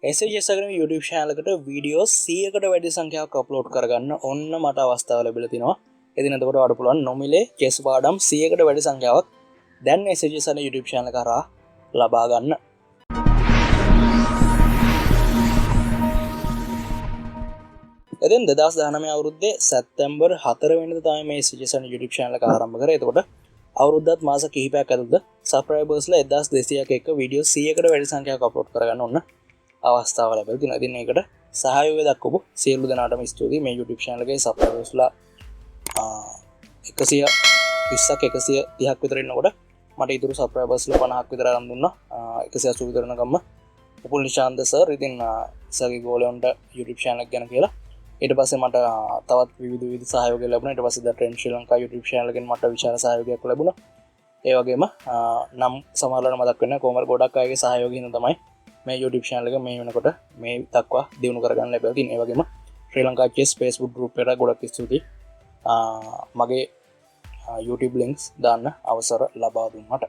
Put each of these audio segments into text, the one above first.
SHS එකේ YouTube channel එකට video 100කට වැඩි සංඛ්‍යාවක් අප්ලෝඩ් කරගන්න ඔන්න මට අවස්ථාව ලැබිලා තිනවා. ඉතින් එතකොට ඔයාලට පුළුවන් නොමිලේ chess පාඩම් 100කට වැඩි සංඛ්‍යාවක් දැන් SHS අන YouTube channel එක හරහා ලබා ගන්න. ඉතින් 2019 අවුරුද්දේ සැප්තැම්බර් 4 වෙනිදා තමයි මේ SHS අන YouTube channel එක ආරම්භ කරේ. එතකොට අවුරුද්දත් මාස කිහිපයක් ඇතුළත සබ්ස්ක්‍රයිබර්ස්ලා 1200ක එක වීඩියෝ 100කට වැඩි සංඛ්‍යාවක් අප්ලෝඩ් කරගන්න ඕන අවස්ථාව ලැබෙලා තිනවා. ඉතින් ඒකට සහයෝගය දක්වපු සියලු දෙනාටම ස්තුතියි. මේ YouTube channel එකේ සබ්ස්ක්‍රයිබර්ස්ලා 120ක් 130ක් විතර ඉන්නකොට මට ඉතුරු සබ්ස්ක්‍රයිබර්ස්ලා 50ක් විතර අරන් දුන්නා. 180 විතර නගම්ම උපුල් නිශාන්ත සර් ඉතින් සර්ගේ ගෝලයන්ට YouTube channel එක ගැන කියලා ඊට පස්සේ මට තවත් විවිධ සහයෝගය ලැබුණා. ඊට පස්සේ ද ට්‍රෙන්ඩ් ශ්‍රී ලංකා YouTube channel එකෙන් මට විශාල සහයෝගයක් ලැබුණා. ඒ වගේම නම් සමහරවල් මතක් වෙන්නේ කොහමද ගොඩක් අයගේ සහයෝගය හින්දා තමයි මේ YouTube channel එක මේ වෙනකොට මේ දක්වා දියුණු කරගන්න ලැබෙලා තියෙනවා. ඒ වගේම ශ්‍රී ලංකා chess Facebook group එකට ගොඩක් ස්තුතියි. මගේ YouTube links දාන්න අවසර ලබා දුන්නට.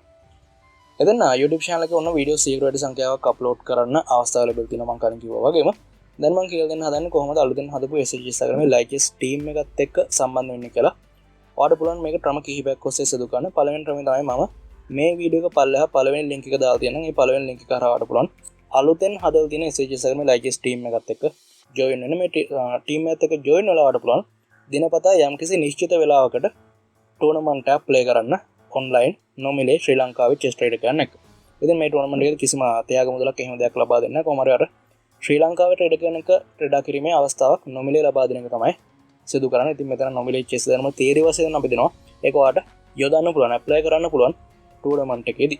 එතන YouTube channel එකේ ඔන්න වීඩියෝ 100කට වැඩි සංඛ්‍යාවක් අප්ලෝඩ් කරන්න අවස්ථාව ලැබෙලා තිනවා මම කලින් කිව්වා වගේම. දැන් මම කියලා දෙන්න හදන්නේ කොහොමද අලුතෙන් හදපු SHS එකේ ලයිකස් ටීම් එකත් එක්ක සම්බන්ධ වෙන්නේ කියලා. ඔයාලට පුළුවන් මේක ක්‍රම කිහිපයක් ඔස්සේ සිදු කරන්න. පළවෙනි ක්‍රමය තමයි මම මේ වීඩියෝ එක පල්ලෙහා පළවෙනි link එක දාලා තියෙනවා. මේ පළවෙනි link එක හරහා ඔයාලට පුළුවන් අලුතෙන් හදලා තියෙන SHS එකේ ලයිකස් ටීම් එකත් එක්ක join වෙන්න. මේ ටීම් එකත් එක්ක join වෙලා ඔයාලට පුළුවන් දිනපතා යම්කිසි නිශ්චිත වේලාවකට ටෝර්නමන්ට් එකක් ප්ලේ කරන්න online නොමිලේ ශ්‍රී ලංකාවේ chess trader එකක් එක්ක. ඉතින් මේ ටෝර්නමන්ට් එකේ කිසිම ත්‍යාග මුදලක් එහෙම දෙයක් ලබා දෙන්නේ නැහැ. කොහොම හරි අර ශ්‍රී ලංකාවේ ට්‍රේඩර් කෙනෙක් ට්‍රේඩර් කිරීමේ අවස්ථාවක් නොමිලේ ලබා දෙන එක තමයි සිදු කරන්නේ. ඉතින් මෙතන නොමිලේ chess දැනුම තීරි වශයෙන් අපි දෙනවා. ඒක ඔයාලට යොදන්න පුළුවන්, ඇප්ලයි කරන්න පුළුවන් ටූර්නමන්ට් එකේදී.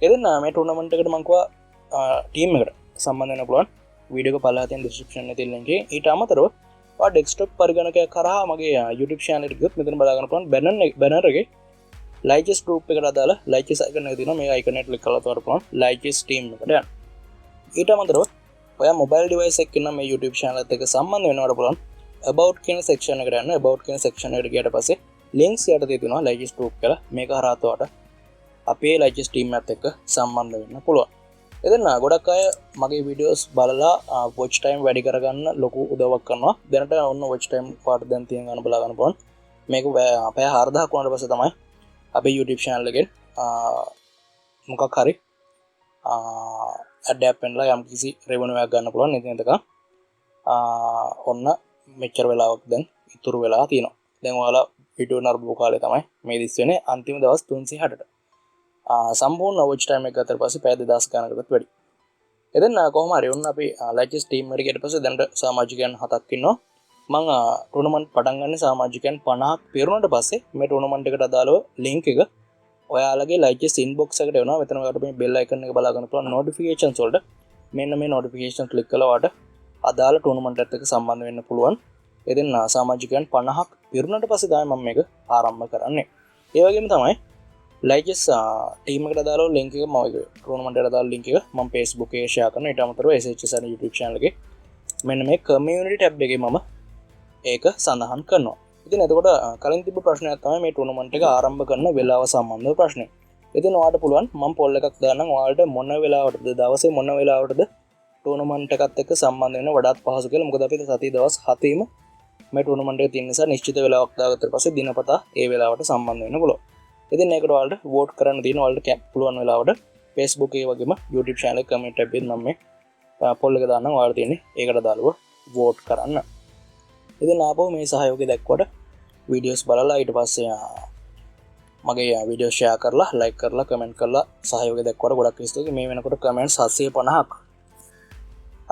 ඉතින් මේ ටූර්නමන්ට් එකට මම කිව්වා ටීම් එකට සම්බන්ධ වෙන්න පුළුවන්. වීඩියෝ එක පල්ලෙහා තියෙන description එකේ තියෙන link එක. ඊට අමතරව ඔයා ඩෙස්ක්ටොප් පරිගණකයක් කරා මගේ YouTube channel එකට ගියොත් මෙතන බලා ගන්න පුළුවන් banner එකේ ලයිකස් group එකට අදාළ ලයිකස් icon එක තියෙනවා. මේ icon එකට click කරලා තවර පුළුවන් ලයිකස් team එකට යන්න. ඊට අමතරව ඔයා මොබයිල් ඩිවයිස් එකකින් නම් මේ YouTube channel එකත් එක්ක සම්බන්ධ වෙනවට පුළුවන් about කියන section එකට යන්න. about කියන section එකට ගියට පස්සේ links යටතේ තියෙනවා ලයිකස් group කියලා. මේක හරහා තවට අපේ ලයිකස් team එකත් එක්ක සම්බන්ධ වෙන්න පුළුවන්. එතන ගොඩක් අය මගේ videos බලලා watch time වැඩි කරගන්න ලොකු උදව්වක් කරනවා. දැනට ඔන්න watch time පාට දැන් තියෙන ගන්න බලා ගන්න පුළුවන්. මේක පැය 4000ක් වුණාට පස්සේ තමයි අපේ YouTube channel එකෙන් මොකක් හරි ඇඩ්ඩැප් වෙනලා යම් කිසි රෙවෙනියු එකක් ගන්න පුළුවන්. ඉතින් එතක ඔන්න මෙච්චර වෙලාවක් දැන් ඉතුරු වෙලා තියෙනවා. දැන් ඔයාලා වීඩියෝ නරඹපු කාලේ තමයි මේ දිස් වෙන්නේ අන්තිම දවස් 360ට. සම්පූර්ණ watch time එක ගත්තට පස්සේ පැය 2000 ගණනකටත් වැඩි. එතෙන් කොහොම හරි ඔන්න අපි ලයිකස් ටීම් එකට ගියට පස්සේ දැන් සමාජිකයන් 7ක් ඉන්නවා. මම ටූර්නමන්ට් පටන් ගන්න සමාජිකයන් 50ක් පිරුණාට පස්සේ මේ ටූර්නමන්ට් එකට අදාළව link එක ඔයාලගේ ලයිකස් inbox එකට එනවා. මෙතන ඔයාලට මේ bell icon එක බලා ගන්න පුළුවන් notifications වලට. මෙන්න මේ notification click කළා ඔයාලට අදාළ ටූර්නමන්ට් එකත් එක්ක සම්බන්ධ වෙන්න පුළුවන්. එතෙන් සමාජිකයන් 50ක් පිරුණාට පස්සේ තමයි මම මේක ආරම්භ කරන්නේ. ඒ වගේම තමයි ලයිකස් ටීම් එකට අදාළව link එක මම ටූර්නමන්ට් එකට අදාළ link එක මම Facebook එකේ share කරනවා. ඊට අමතරව SHS අන YouTube channel එකේ මෙන්න මේ community tab එකේ මම ඒක සඳහන් කරනවා. ඉතින් එතකොට කලින් තිබ්බ ප්‍රශ්නයක් තමයි මේ ටූර්නමන්ට් එක ආරම්භ කරන වෙලාව සම්බන්ධව ප්‍රශ්නේ. ඉතින් ඔයාලට පුළුවන් මම poll එකක් දාන්නම් ඔයාලට මොන වෙලාවටද දවසේ මොන වෙලාවටද ටූර්නමන්ට් එකත් එක්ක සම්බන්ධ වෙන්න වඩාත් පහසු කියලා. මොකද අපි සතිය දවස් 7ෙම මේ ටූර්නමන්ට් එක තියෙන නිසා නිශ්චිත වෙලාවක් දාගත්තට පස්සේ දිනපතා ඒ වෙලාවට සම්බන්ධ වෙන්න පුළුවන්. ඉතින් ඒකට ඔයාලට vote කරන්න තියෙන ඔයාලට පුළුවන් වෙලාවට Facebook එකේ වගේම YouTube channel එක comment tab එකෙන් මම මේ poll එක දාන්නම්. ඔයාලට තියෙන්නේ ඒකට දාලුව vote කරන්න. ඉතින් ආපහු මේ සහයෝගය දක්වට videos බලලා ඊට පස්සේ මගේ video share කරලා like කරලා comment කරලා සහයෝගය දක්වට ගොඩක් ස්තුතියි. මේ වෙනකොට comments 750ක්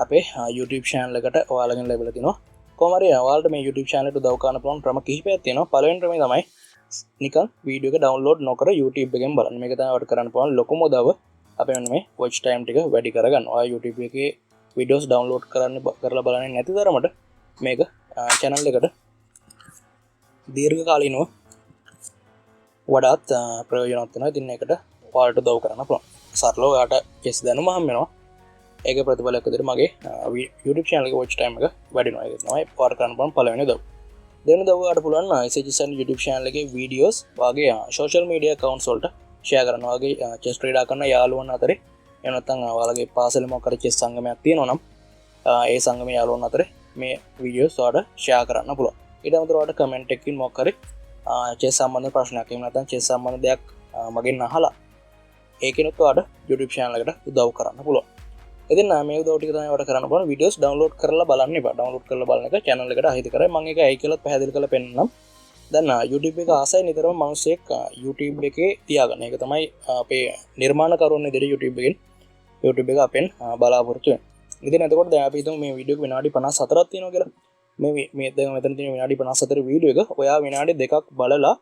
අපේ YouTube channel එකට ඔයාලගෙන් ලැබිලා තිනවා. කොහොම හරි ඔයාලට මේ YouTube channel එකට උදව් කරන්න පුළුවන් ක්‍රම කිහිපයක් තියෙනවා. පළවෙනි ක්‍රමය තමයි නිකන් වීඩියෝ එක download නොකර YouTube එකෙන් බලන්න. මේක තමයි ඔයාලට කරන්න පුළුවන් ලොකුම උදව්ව. අපේ මෙන්න මේ watch time ටික වැඩි කරගන්න. ඔයා YouTube එකේ videos download කරලා බලන්නේ නැති තරමට මේක channel එකට දීර්ඝ කාලීනව වඩාත් ප්‍රයෝජනවත් වෙනවා. ඉතින් ඒකට ඔයාලට උදව් කරන්න පුළුවන්. සරලව ඔයාලට chess දැනුම හම් වෙනවා. ඒකේ ප්‍රතිඵලයක් විදිහට මගේ YouTube channel එකේ watch time එක වැඩි වෙනවා. ඒක තමයි ඔයාලට කරන්න පුළුවන් පළවෙනි උදව්. දෙවෙනි උදව් ඔයාලට පුළුවන් SHS YouTube channel එකේ videos වාගේ social media accounts වලට share කරනවා. වගේ chess trader කරන යාළුවන් අතරේ එහෙම නැත්නම් ඔයාලගේ පාසලේ මොකක් හරි චෙස් සංගමයක් තියෙනවා නම් ඒ සංගමයේ යාළුවන් අතර මේ වීඩියෝස් ඔයාලට ෂෙයා කරන්න පුළුවන්. ඊට අමතරව ඔයාලට කමෙන්ට් එකකින් මොකක් හරි චෙස් සම්බන්ධ ප්‍රශ්නයක් එහෙම නැත්නම් චෙස් සම්බන්ධ දෙයක් මගෙන් අහලා ඒකිනුත් ඔයාලට YouTube channel එකට උදව් කරන්න පුළුවන්. ඉතින් මේ උදව් ටික තමයි ඔයාලට කරන්න පුළුවන්. වීඩියෝස් ඩවුන්ලෝඩ් කරලා බලන්න එපා. ඩවුන්ලෝඩ් කරලා බලන එක channel එකට අහිත කරයි. මම ඒක ඇයි කියලා පැහැදිලි කරලා පෙන්නන්නම්. දැන් YouTube එක ආසයි නිතරම මිනිස්සෙක් YouTube එකේ තියාගන්න. ඒක තමයි අපේ නිර්මාණකරුවන් විදිහට YouTube එක අපෙන් බලාපොරොත්තු වෙන්නේ. ඉතින් එතකොට දැන් අපි හිතමු මේ වීඩියෝ එක විනාඩි 54ක් තියෙනවා කියලා. මේ දැන් මෙතන තියෙන විනාඩි 54 වීඩියෝ එක ඔයා විනාඩි 2ක් බලලා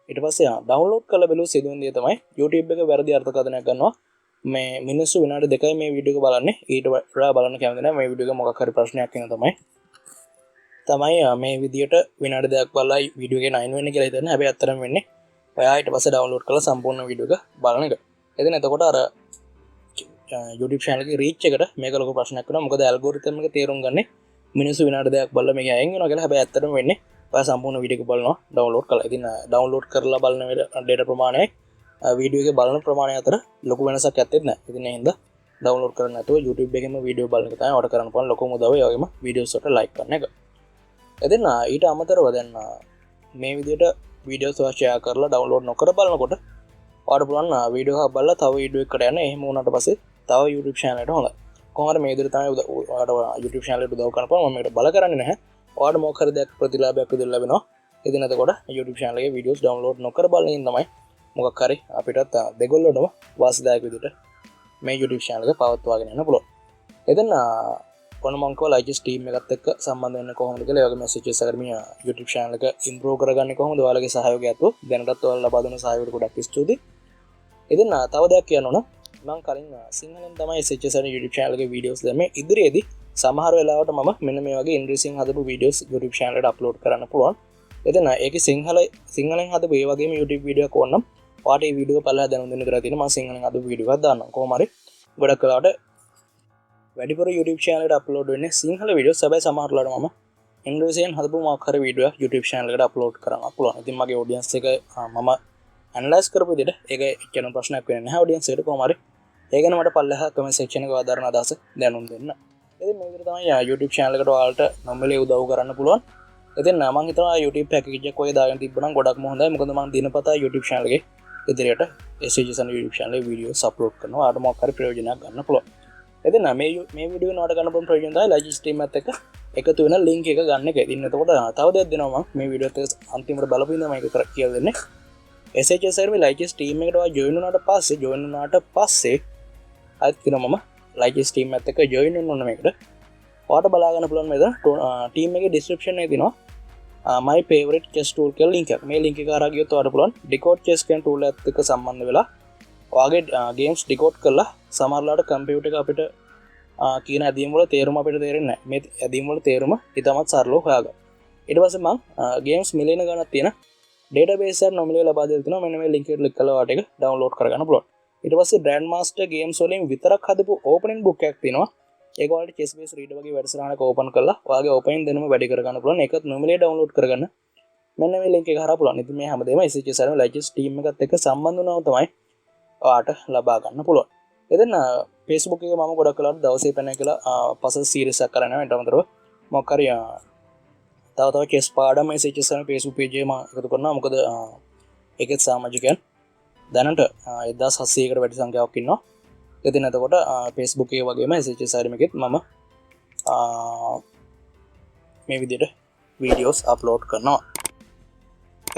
ඊට පස්සේ ඩවුන්ලෝඩ් කරලා බලුව සිදුවෙන දේ තමයි YouTube එක වැරදි අර්ථකථනයක් ගන්නවා. මේ මිනිස්සු විනාඩි 2යි මේ වීඩියෝ එක බලන්නේ. ඊට වඩා බලන්න කැමති නැහැ. මේ වීඩියෝ එක මොකක් හරි ප්‍රශ්නයක් වෙන තමයි මේ විදියට විනාඩි 2ක් බලලා වීඩියෝ එකේ 9 වෙන්නේ කියලා හිතන්නේ. හැබැයි අත්‍තරම වෙන්නේ ඔයා ඊට පස්සේ ඩවුන්ලෝඩ් කරලා සම්පූර්ණ වීඩියෝ එක බලන එක. ඉතින් එතකොට අර YouTube channel එකේ reach එකට මේක ලොකු ප්‍රශ්නයක් වෙනවා. මොකද ඇල්ගොරිතම් එක තේරුම් ගන්නේ මිනිස්සු විනාඩි 2ක් බලලා මේක අයින් වෙනවා කියලා. හැබැයි ඇත්තටම වෙන්නේ ඔයා සම්පූර්ණ වීඩියෝ එක බලනවා ඩවුන්ලෝඩ් කරලා. ඉතින් ඩවුන්ලෝඩ් කරලා බලන data ප්‍රමාණයයි වීඩියෝ එකේ බලන ප්‍රමාණය අතර ලොකු වෙනසක් ඇත්තේ නැහැ. ඉතින් ඒ හින්දා ඩවුන්ලෝඩ් කරන්න නැතුව YouTube එකේම වීඩියෝ බලන එක තමයි ඔයාලට කරන්න පුළුවන් ලොකුම උදව්ව. ඒ වගේම වීඩියෝස් වලට ලයික් කරන එක. ඉතින් ඊට අමතරව දැන් මේ විදිහට වීඩියෝස් ඔයා ෂෙයා කරලා ඩවුන්ලෝඩ් නොකර බලනකොට ඔයාලට පුළුවන් වීඩියෝ එකක් බලලා තව වීඩියෝ එකකට යන්න. එහෙම වුණාට පස්සේ තව YouTube channel එකට හොඳයි. කොහොමද මේ විදිහට තමයි ඔයාලට YouTube channel එකට උදව් කරන්න පුළුවන්. මම මේකට බල කරන්නේ නැහැ. ඔයාලට මොකක් හරි දෙයක් ප්‍රතිලාභයක් විදිහට ලැබෙනවා. ඉතින් එතකොට YouTube channel එකේ වීඩියෝස් ඩවුන්ලෝඩ් නොකර බලන ඉන්න තමයි මොකක් හරි අපිටත් දෙගොල්ලොටම වාසිදායක විදිහට මේ YouTube channel එක පවත්වාගෙන යන්න පුළුවන්. ඉතින් ඔන්න මම කෝලා IGS team එකත් එක්ක සම්බන්ධ වෙන්න කොහොමද කියලා ඒ වගේ messages අර මේ YouTube channel එක improve කරගන්නේ කොහොමද ඔයාලගේ සහයෝගය ඇතුව දැනටත් ඔයාලා ලබා දුන්න සහයෝගයට ගොඩක් ස්තුතියි. ඉතින් තව දෙයක් කියන්න ඕන මම කලින් සිංහලෙන් තමයි SHS YouTube channel එකේ videos දැම්මේ. ඉදිරියේදී සමහර වෙලාවට මම මෙන්න මේ වගේ ඉංග්‍රීසියෙන් හදපු videos YouTube channel එකට upload කරන්න පුළුවන්. ඉතින් ඒකේ සිංහලෙන් හදපු ඒ වගේම YouTube video එකක් ඕනනම් ඔයාලට මේ වීඩියෝ බලලා දැනුම් දෙන්න කරලා තියෙනවා. මම සිංහලෙන් හදපු වීඩියෝ එකක් දාන්නම්. කොහොම හරි ගොඩක් වෙලාවට වැඩිපුර YouTube channel එකට upload වෙන්නේ සිංහල videos. හැබැයි සමහර වෙලාවට මම ඉංග්‍රීසියෙන් හදපු මොකක් හරි වීඩියෝ එකක් YouTube channel එකට upload කරන්න පුළුවන්. ඉතින් මගේ audience එක මම analyze කරපු විදිහට ඒක එච්චරම ප්‍රශ්නයක් වෙන්නේ නැහැ audience එකට. කොහොම හරි ඒ ගැන මට පල්ලෙහා comment section එකේ ආදාරන අදහස දැනුම් දෙන්න. ඉතින් මේ විදිහට තමයි YouTube channel එකට ඔයාලට නොමිලේ උදව් කරන්න පුළුවන්. ඉතින් මම හිතනවා YouTube package එකක් ඔය දාගෙන තිබ්බනම් ගොඩක්ම හොඳයි. මොකද මම දිනපතා YouTube channel එකේ ඉදිරියට SHS YouTube channel එකේ videos upload කරනවා. ආට මොකක් හරි ප්‍රයෝජනයක් ගන්න පුළුවන්. ඉතින් මේ වීඩියෝ එක නෝට ගන්න පුළුවන් ප්‍රයෝජන තමයි live stream එකත් එක්ක එකතු වෙන link එක ගන්න එක. ඉතින් එතකොට තව දෙයක් දෙනවා මම මේ වීඩියෝ එකත් අන්තිමට බලපු ඉඳන් මම ඒක කියලා දෙන්නේ. SHS සර්වේ live stream එකට ඔයා join වුණාට පස්සේ අයිත් කියනවා මම live stream එකත් එක්ක join වෙන්න ඕන මේකට. ඔයාලට බලා ගන්න පුළුවන් මෙතන team එකේ description එකේ තියෙනවා my favorite chess tool කියලා link එකක්. මේ link එක හරහා ගියොත් ඔයාලට පුළුවන් decode chess කියන tool එකත් එක්ක සම්බන්ධ වෙලා ඔයාගේ games decode කරලා සමහරලාට computer එක අපිට කියන ඇදීම් වල තේරුම අපිට තේරෙන්නේ නැහැ. මේ ඇදීම් වල තේරුම ඉතාමත් සරලව හොයාගන්න. ඊට පස්සේ මම games මිලියන ගණක් තියෙන database එක නොමිලේ ලබා දෙලා තිනවා. මෙන්න මේ link එක click කරලා ඔයාලට ඒක download කරගන්න පුළුවන්. ඊට පස්සේ grandmaster games වලින් විතරක් හදපු opening book එකක් තියෙනවා. ඒක ඔයාලට chess base reader වගේ වැඩසටහනක open කරලා ඔයාගේ opening දෙනම වැඩි කරගන්න පුළුවන්. ඒකත් නොමිලේ download කරගන්න. මෙන්න මේ link එක හරහා පුළුවන්. ඉතින් මේ හැමදේම SHS live team එකත් එක්ක සම්බන්ධ වුණාම තමයි ඔයාලට ලබා ගන්න පුළුවන්. ඉතින් Facebook එකේ මම ගොඩක් වෙලාවට දවසේ පැන කියලා puzzle series එකක් කරනවා. ඊට අමතරව මොකක් හරි තව chess පාඩම් SHS Facebook page එකේ මම එකතු කරනවා. මොකද ඒකෙත් සමාජිකයන් දැනට 1700කට වැඩි සංඛ්‍යාවක් ඉන්නවා. ඉතින් එතකොට Facebook එකේ වගේම SHS එකෙත් මම මේ විදිහට videos upload කරනවා.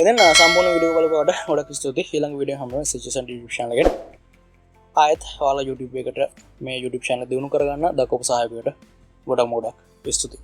ඉතින් සම්පූර්ණ වීඩියෝ බලපුවාට ගොඩක් ස්තුතියි. ඊළඟ වීඩියෝ හැමෝම SHS YouTube channel එකට ආයෙත් ඔයාලා YouTube එකට මේ YouTube channel දියුණු කරගන්න දක්වපු සහයෝගයට ගොඩක් ස්තුතියි.